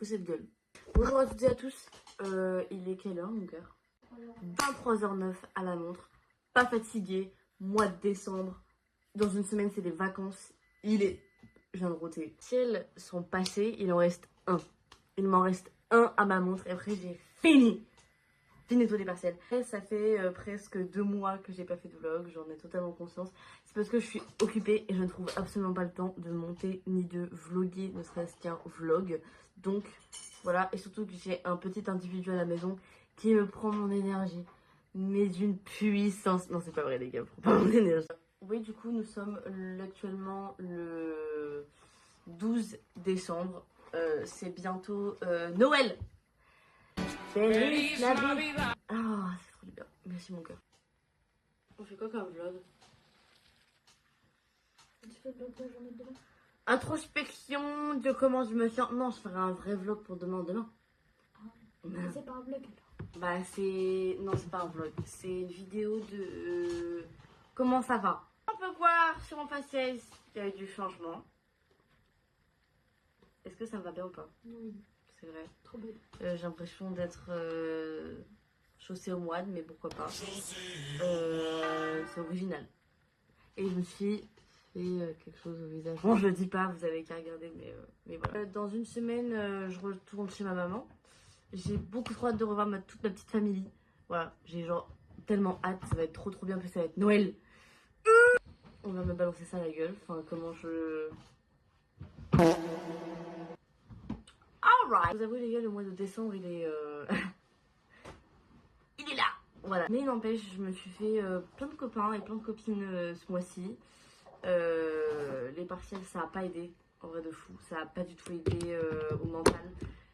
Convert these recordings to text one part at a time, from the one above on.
coup cette gueule. Bonjour à toutes et à tous. Il est quelle heure mon cœur? 23h09 à la montre. Pas fatigué. Mois de décembre. Dans une semaine c'est les vacances. Je viens de roter. Ciels sont passés. Il en reste un. Il m'en reste un à ma montre. Et après j'ai fini. Fini tous les partiels. Et ça fait presque 2 mois que j'ai pas fait de vlog. J'en ai totalement conscience. C'est parce que je suis occupée et je ne trouve absolument pas le temps de monter ni de vlogger, ne serait-ce qu'un vlog. Donc voilà, et surtout que j'ai un petit individu à la maison qui me prend mon énergie, mais d'une puissance. Non, c'est pas vrai, les gars, prend pas mon énergie. Oui, du coup, nous sommes actuellement le 12 décembre. C'est bientôt Noël. Feliz Navidad. Ah, c'est trop bien. Merci, mon cœur. On fait quoi comme vlog? Tu fais le vlog de la journée de demain? Introspection de comment je me sens. Non, je ferai un vrai vlog pour demain. C'est pas un vlog alors. Bah c'est... Non, c'est pas un vlog. C'est une vidéo de... comment ça va. On peut voir sur mon faciès qu'il y a eu du changement. Est-ce que ça me va bien ou pas? Oui, C'est vrai. trop belle. J'ai l'impression d'être chaussée au moine, mais pourquoi pas. C'est original. Et je me suis fait quelque chose au visage. Bon, je le dis pas, vous avez qu'à regarder, mais voilà. Dans une semaine, je retourne chez ma maman. J'ai beaucoup trop hâte de revoir toute ma petite famille. Voilà, j'ai genre tellement hâte, ça va être trop bien, en plus ça va être Noël. On va me balancer ça à la gueule, enfin comment je... Alright. Vous avouez les gars, le mois de décembre il est... il est là. Voilà. Mais il n'empêche, je me suis fait plein de copains et plein de copines ce mois-ci. Les partiels ça a pas aidé, en vrai de fou. Ça a pas du tout aidé au mental.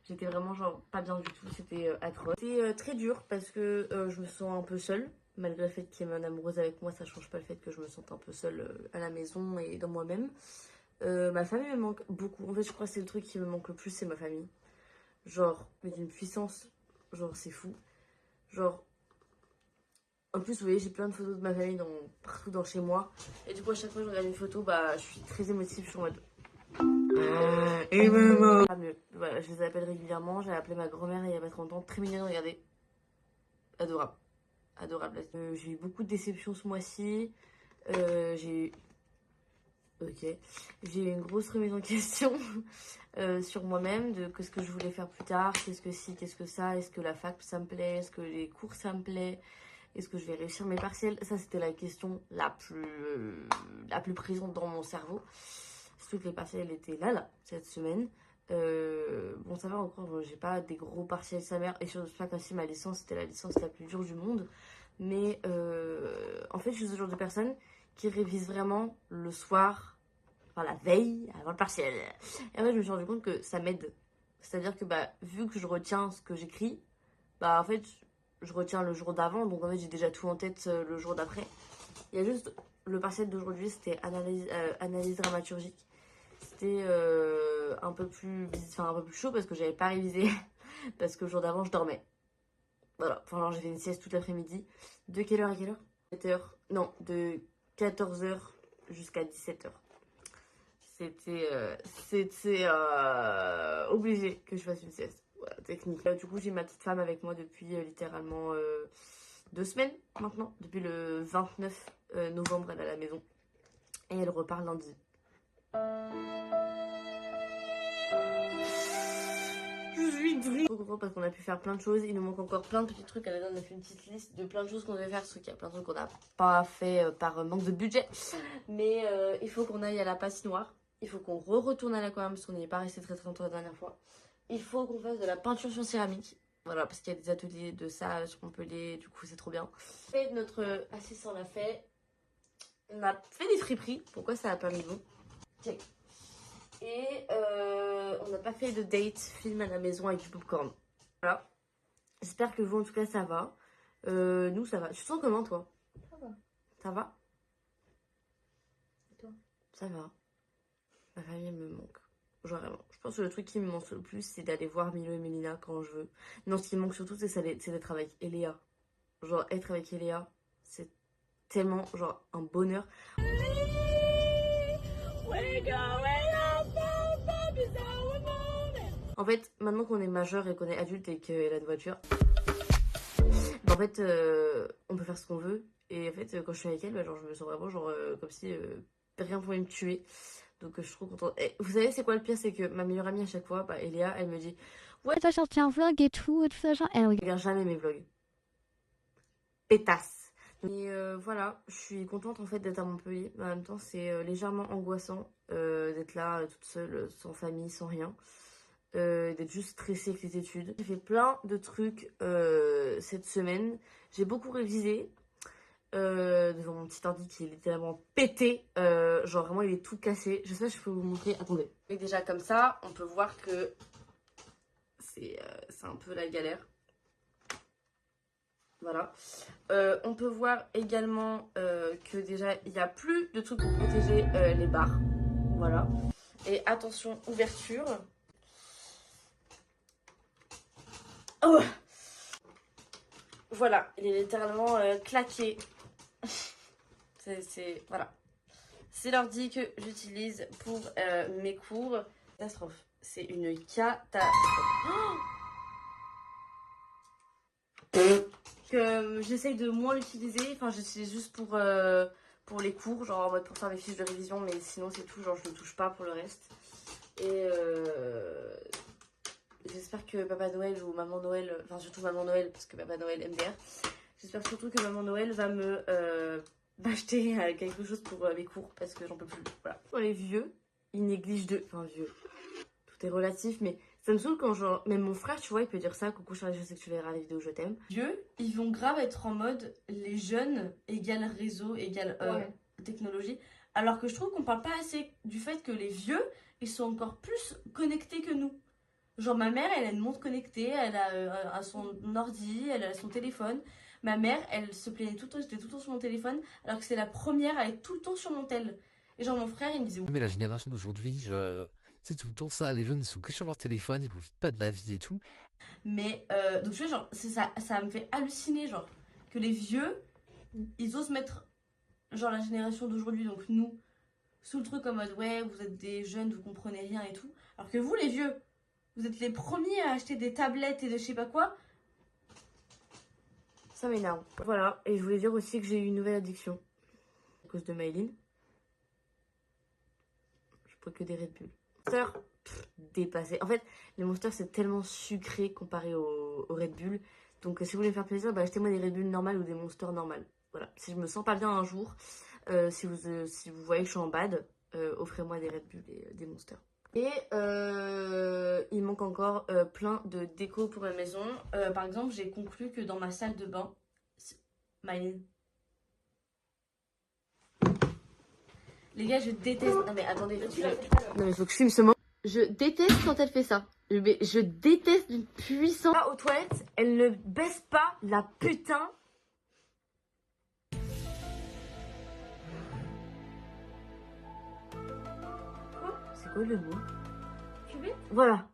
J'étais vraiment genre pas bien du tout, c'était atroce. C'était très dur parce que je me sens un peu seule. Malgré le fait qu'il y ait une amoureuse avec moi, ça change pas le fait que je me sente un peu seule à la maison et dans moi-même. Ma famille me manque beaucoup. En fait, je crois que c'est le truc qui me manque le plus, c'est ma famille. Genre, mais d'une puissance, genre c'est fou. Genre, en plus, vous voyez, j'ai plein de photos de ma famille partout dans chez moi. Et du coup, à chaque fois que je regarde une photo, bah, je suis très émotive, je suis en mode... Et maman. Ah, mieux. Voilà, je les appelle régulièrement. J'ai appelé ma grand-mère il y a pas 30 ans. Très mignonne, regardez. Adorable. Adorable. J'ai eu beaucoup de déceptions ce mois-ci. J'ai eu... Ok. J'ai eu une grosse remise en question sur moi-même. De qu'est-ce que je voulais faire plus tard. Qu'est-ce que si, qu'est-ce que ça. Est-ce que la fac, ça me plaît. Est-ce que les cours, ça me plaît. Est-ce que je vais réussir mes partiels. Ça, c'était la question la plus présente dans mon cerveau. Surtout que les partiels étaient là, cette semaine. Bon, ça va encore, j'ai pas des gros partiels sa mère. Et surtout pas aussi ma licence, c'était la licence la plus dure du monde. Mais en fait, je suis ce genre de personne qui révise vraiment le soir, enfin la veille, avant le partiel. Et en fait, je me suis rendu compte que ça m'aide. C'est-à-dire que bah, vu que je retiens ce que j'écris, bah en fait, je retiens le jour d'avant. Donc en fait, j'ai déjà tout en tête le jour d'après. Il y a juste le partiel d'aujourd'hui, c'était analyse dramaturgique. C'était un peu plus chaud parce que j'avais pas révisé. Parce que le jour d'avant, je dormais. Voilà. Enfin, alors j'ai fait une sieste toute l'après-midi. De quelle heure à quelle heure? 7h. Non, de 14h jusqu'à 17h. C'était obligé que je fasse une sieste. Voilà, technique. Du coup, j'ai ma petite femme avec moi depuis littéralement 2 semaines maintenant. Depuis le 29 novembre, elle est à la maison. Et elle repart lundi. Je suis trop contente parce qu'on a pu faire plein de choses. Il nous manque encore plein de petits trucs. Elle a fait une petite liste de plein de choses qu'on devait faire. Parce qu'il y a plein de trucs qu'on n'a pas fait par manque de budget. Mais il faut qu'on aille à la patinoire. Il faut qu'on retourne à l'aquarium parce qu'on n'y est pas resté très longtemps la dernière fois. Il faut qu'on fasse de la peinture sur céramique. Voilà, parce qu'il y a des ateliers de ça sur Montpellier. Du coup, c'est trop bien. Et notre assistant l'a fait. On a fait des friperies. Pourquoi ça n'a pas mis bon? Check. Et on n'a pas fait de date film à la maison avec du popcorn. Voilà. J'espère que vous, en tout cas, ça va. Nous, ça va. Tu te sens comment, toi? Ça va. Ça va? Et toi? Ça va. Ma famille me manque. Genre vraiment. Je pense que le truc qui me manque le plus, c'est d'aller voir Milo et Mélina quand je veux. Non, ce qui me manque surtout, c'est d'être avec Eléa. Genre, être avec Eléa, c'est tellement, genre, un bonheur. En fait, maintenant qu'on est majeur et qu'on est adulte et qu'elle a une voiture, bah, en fait, on peut faire ce qu'on veut. Et en fait, quand je suis avec elle, bah, genre, je me sens vraiment genre, comme si rien pouvait me tuer. Donc, je suis trop contente. Et vous savez, c'est quoi le pire? C'est que ma meilleure amie, à chaque fois, bah, Eléa, elle me dit ouais, t'as sorti un vlog et tout ça, genre. Elle je regarde jamais mes vlogs. Pétasse. Et voilà, je suis contente en fait d'être à Montpellier. Mais en même temps, c'est légèrement angoissant d'être là toute seule, sans famille, sans rien. D'être juste stressée avec les études. J'ai fait plein de trucs cette semaine. J'ai beaucoup révisé devant mon petit ordi qui est littéralement pété. Genre vraiment, il est tout cassé. Je sais pas si je peux vous montrer. Attendez. Et déjà comme ça, on peut voir que c'est un peu la galère. Voilà. On peut voir également que déjà, il n'y a plus de trucs pour protéger les barres. Voilà. Et attention, ouverture. Oh, voilà, il est littéralement claqué. Voilà. C'est l'ordi que j'utilise pour mes cours. Catastrophe. C'est une catastrophe. Que j'essaye de moins l'utiliser. Enfin, j'utilise juste pour les cours, genre en mode pour faire mes fiches de révision, mais sinon c'est tout. Genre, je ne touche pas pour le reste. Et j'espère que Papa Noël ou Maman Noël, enfin surtout Maman Noël, parce que Papa Noël MDR, j'espère surtout que Maman Noël va me m'acheter quelque chose pour mes cours, parce que j'en peux plus. Voilà. Pour les vieux, ils négligent de... Enfin, vieux, tout est relatif, mais ça me saoule quand genre... Même mon frère, tu vois, il peut dire ça, coucou Charlie, je sais que tu verras la vidéo, je t'aime. Vieux, ils vont grave être en mode, les jeunes égale réseau, égale technologie, alors que je trouve qu'on parle pas assez du fait que les vieux, ils sont encore plus connectés que nous. Genre ma mère, elle a une montre connectée, elle a son ordi, elle a son téléphone. Ma mère, elle se plaignait tout le temps, j'étais tout le temps sur mon téléphone, alors que c'est la première à être tout le temps sur mon tel. Et genre mon frère, il me disait... Mais la génération d'aujourd'hui, c'est tout le temps ça, les jeunes sont que sur leur téléphone, ils profitent pas de la vie et tout. Mais, donc tu vois, genre, ça me fait halluciner, genre, que les vieux, ils osent mettre, genre, la génération d'aujourd'hui, donc nous, sous le truc en mode, ouais, vous êtes des jeunes, vous comprenez rien et tout. Alors que vous, les vieux, vous êtes les premiers à acheter des tablettes et de je sais pas quoi. Ça m'énerve. Voilà, et je voulais dire aussi que j'ai eu une nouvelle addiction. À cause de Maëline. Je bois que des Red Bull. Monster, dépassé. En fait, les Monster, c'est tellement sucré comparé au Red Bull. Donc, si vous voulez me faire plaisir, bah, achetez-moi des Red Bull normales ou des Monster normales. Voilà. Si je me sens pas bien un jour, si vous voyez que je suis en bad, offrez-moi des Red Bull et des Monster. Et il manque encore plein de déco pour ma maison. Par exemple, j'ai conclu que dans ma salle de bain, Maëline. Les gars, je déteste. Non mais attendez, non mais il faut que je filme ce moment. Je déteste quand elle fait ça. Je déteste d'une puissance. Aux toilettes, elle ne baisse pas la putain. C'est quoi le mot? Cuvette? Voilà.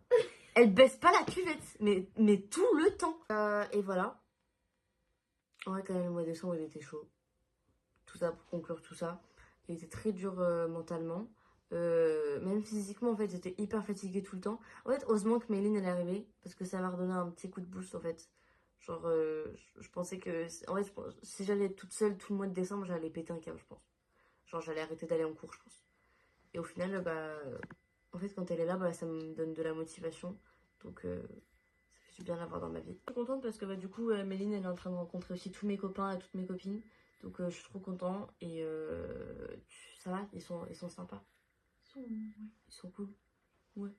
Elle baisse pas la cuvette, mais tout le temps. Et voilà. En vrai, quand même, le mois de décembre, il était chaud. Tout ça pour conclure tout ça. Il était très dur mentalement. Même physiquement, en fait, j'étais hyper fatiguée tout le temps. En fait, heureusement que Méline elle est arrivée. Parce que ça m'a redonné un petit coup de boost, en fait. Genre, je pensais que... En fait, si j'allais être toute seule tout le mois de décembre, j'allais péter un câble, je pense. Genre, j'allais arrêter d'aller en cours, je pense. Et au final, bah... En fait, quand elle est là, bah, ça me donne de la motivation. Donc, ça fait du bien l'avoir dans ma vie. Je suis contente parce que, bah, du coup, Méline, elle est en train de rencontrer aussi tous mes copains et toutes mes copines. Donc, je suis trop contente. Et ça va, ils sont sympas. Ils sont cool. Ouais.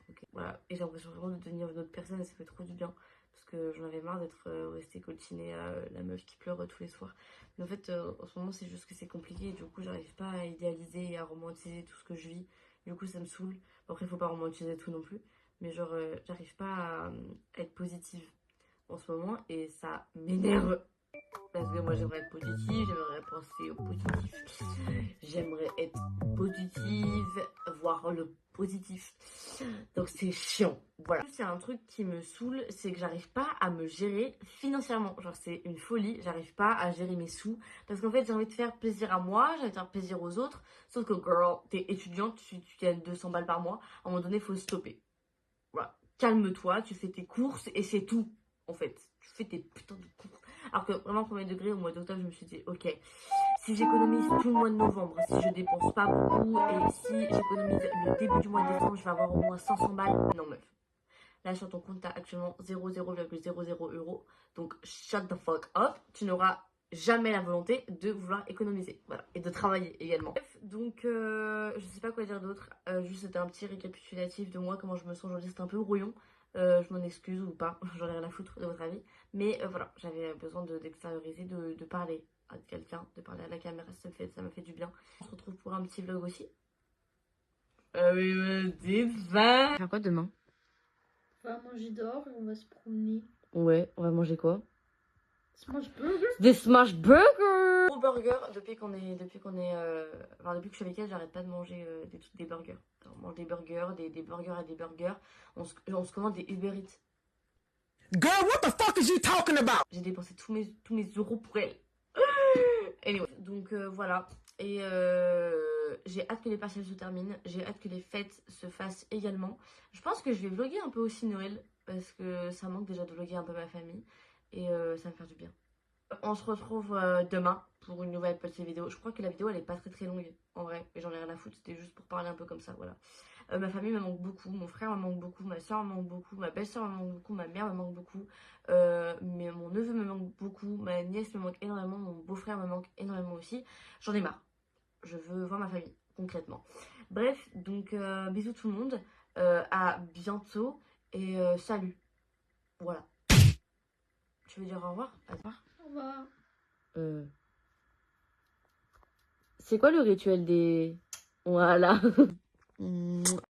Ok. Voilà. Et j'ai l'impression vraiment de devenir une autre personne et ça fait trop du bien. Parce que j'en avais marre d'être restée coltinée à la meuf qui pleure tous les soirs. Mais en fait, en ce moment, c'est juste que c'est compliqué. Et du coup, j'arrive pas à idéaliser et à romantiser tout ce que je vis. Du coup, ça me saoule. Après, il faut pas romantiser tout non plus. Mais genre, j'arrive pas à être positive en ce moment. Et ça m'énerve. Parce que moi j'aimerais être positive, j'aimerais penser au positif, j'aimerais être positive, voir le positif. Donc c'est chiant, voilà. C'est un truc qui me saoule, c'est que j'arrive pas à me gérer financièrement. Genre c'est une folie, j'arrive pas à gérer mes sous. Parce qu'en fait j'ai envie de faire plaisir à moi, j'ai envie de faire plaisir aux autres. Sauf que girl, t'es étudiante, tu gagnes 200 balles par mois, à un moment donné il faut stopper. Voilà. calme-toi, tu fais tes courses et c'est tout, en fait. Tu fais tes putains de courses. Alors que vraiment, premier degré, au mois d'octobre, je me suis dit, ok, si j'économise tout le mois de novembre, si je dépense pas beaucoup et si j'économise le début du mois de décembre, je vais avoir au moins 500 balles. Non, meuf. Là, sur ton compte, tu as actuellement 0,00 euros. Donc, shut the fuck up. Tu n'auras jamais la volonté de vouloir économiser. Voilà. Et de travailler également. Bref, donc, je sais pas quoi dire d'autre. Juste, c'était un petit récapitulatif de moi, comment je me sens aujourd'hui. C'était un peu brouillon. Je m'en excuse ou pas. J'en ai rien à foutre de votre avis. Mais voilà, j'avais besoin d'extérioriser, de parler à quelqu'un, de parler à la caméra. Ça m'a fait du bien. On se retrouve pour un petit vlog aussi. Oui, c'est ça. Faire quoi demain? On va manger dehors et on va se promener. Ouais, on va manger quoi? Smash burger. Des smash burgers. Gros burger, depuis que je suis avec elle, j'arrête pas de manger des burgers. Alors, on mange des burgers, des burgers à des burgers. On se commande des Uber Eats. Girl, what the fuck is you talking about? J'ai dépensé tous mes euros pour elle. Anyway, donc voilà. Et j'ai hâte que les partiels se terminent. J'ai hâte que les fêtes se fassent également. Je pense que je vais vlogger un peu aussi Noël. Parce que ça manque déjà de vlogger un peu ma famille. Et ça va me faire du bien. On se retrouve demain pour une nouvelle petite vidéo. Je crois que la vidéo elle est pas très longue en vrai. Et j'en ai rien à foutre. C'était juste pour parler un peu comme ça. Voilà. Ma famille me manque beaucoup. Mon frère me manque beaucoup. Ma soeur me manque beaucoup. Ma belle-soeur me manque beaucoup. Ma mère me manque beaucoup. Mais mon neveu me manque beaucoup. Ma nièce me manque énormément. Mon beau-frère me manque énormément aussi. J'en ai marre. Je veux voir ma famille concrètement. Bref, donc bisous tout le monde. À bientôt. Et salut. Voilà. Tu veux dire au revoir? Au revoir. Au revoir. C'est quoi le rituel des... Voilà.